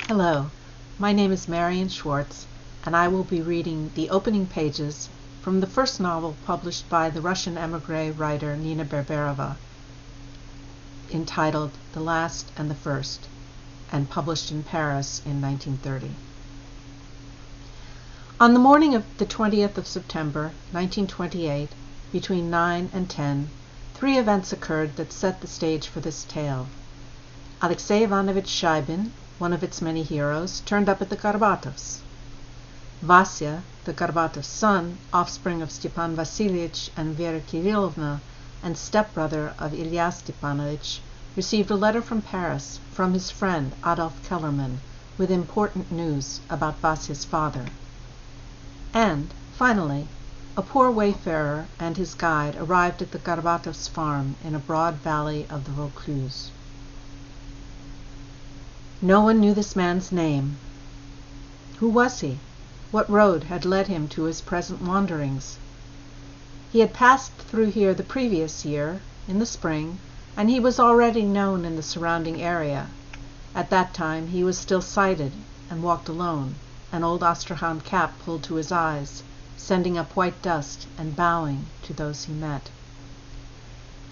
Hello, my name is Marian Schwartz, and I will be reading the opening pages from the first novel published by the Russian emigré writer Nina Berberova, entitled The Last and the First, and published in Paris in 1930. On the morning of the 20th of September, 1928, between 9 and 10, three events occurred that set the stage for this tale. Alexei Ivanovich Shaibin, one of its many heroes, turned up at the Gorbatovs. Vasya, the Gorbatov's son, offspring of Stepan Vasilyevich and Vera Kirillovna, and stepbrother of Ilya Stepanovich, received a letter from Paris from his friend Adolf Kellerman with important news about Vasya's father. And, finally, a poor wayfarer and his guide arrived at the Gorbatovs' farm in a broad valley of the Vaucluse. No one knew this man's name. Who was he? What road had led him to his present wanderings? He had passed through here the previous year, in the spring, and he was already known in the surrounding area. At that time he was still sighted and walked alone, an old Astrakhan cap pulled to his eyes, sending up white dust and bowing to those he met.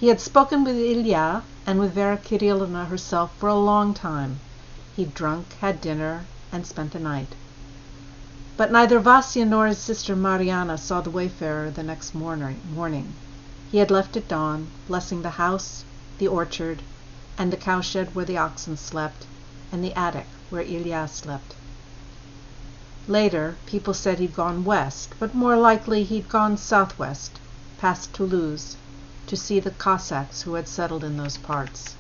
He had spoken with Ilya and with Vera Kirillovna herself for a long time. He'd drunk, had dinner, and spent the night. But neither Vasya nor his sister Mariana saw the wayfarer the next morning. He had left at dawn, blessing the house, the orchard, and the cowshed where the oxen slept, and the attic where Ilya slept. Later, people said he'd gone west, but more likely he'd gone southwest, past Toulouse, to see the Cossacks who had settled in those parts.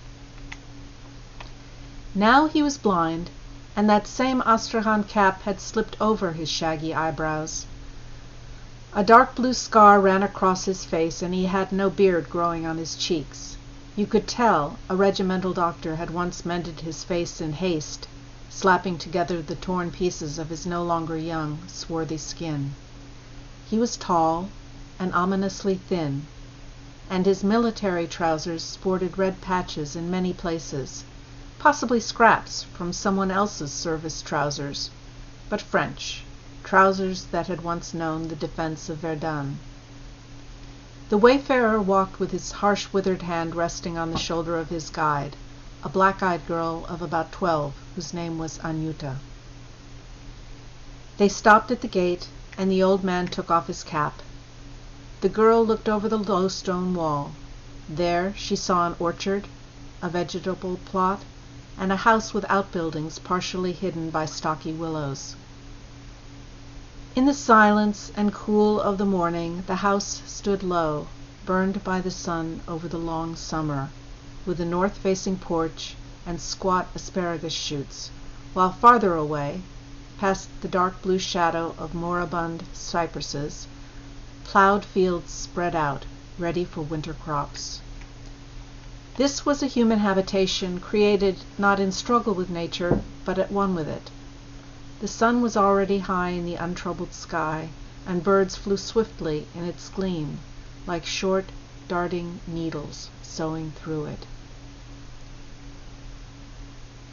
Now he was blind, and that same Astrakhan cap had slipped over his shaggy eyebrows. A dark blue scar ran across his face, and he had no beard growing on his cheeks. You could tell a regimental doctor had once mended his face in haste, slapping together the torn pieces of his no longer young, swarthy skin. He was tall and ominously thin, and his military trousers sported red patches in many places, possibly scraps from someone else's service trousers, but French, trousers that had once known the defense of Verdun. The wayfarer walked with his harsh withered hand resting on the shoulder of his guide, a black-eyed girl of about 12, whose name was Anyuta. They stopped at the gate, and the old man took off his cap. The girl looked over the low stone wall. There she saw an orchard, a vegetable plot, and a house with outbuildings partially hidden by stocky willows. In the silence and cool of the morning, the house stood low, burned by the sun over the long summer, with a north-facing porch and squat asparagus shoots, while farther away, past the dark blue shadow of moribund cypresses, plowed fields spread out, ready for winter crops. This was a human habitation created not in struggle with nature, but at one with it. The sun was already high in the untroubled sky, and birds flew swiftly in its gleam, like short, darting needles sewing through it.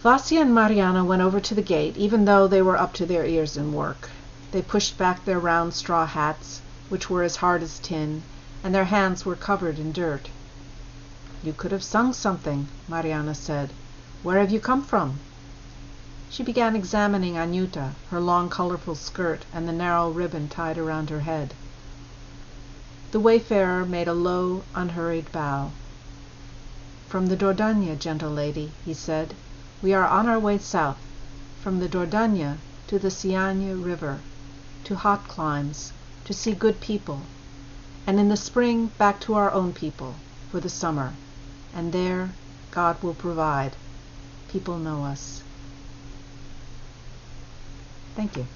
Vasya and Mariana went over to the gate, even though they were up to their ears in work. They pushed back their round straw hats, which were as hard as tin, and their hands were covered in dirt. "You could have sung something," Mariana said. "Where have you come from?" She began examining Anyuta, her long colorful skirt, and the narrow ribbon tied around her head. The wayfarer made a low, unhurried bow. "From the Dordogne, gentle lady," he said. "We are on our way south, from the Dordogne to the Siagne River, to hot climes, to see good people, and in the spring back to our own people, for the summer. And there, God will provide. People know us." Thank you.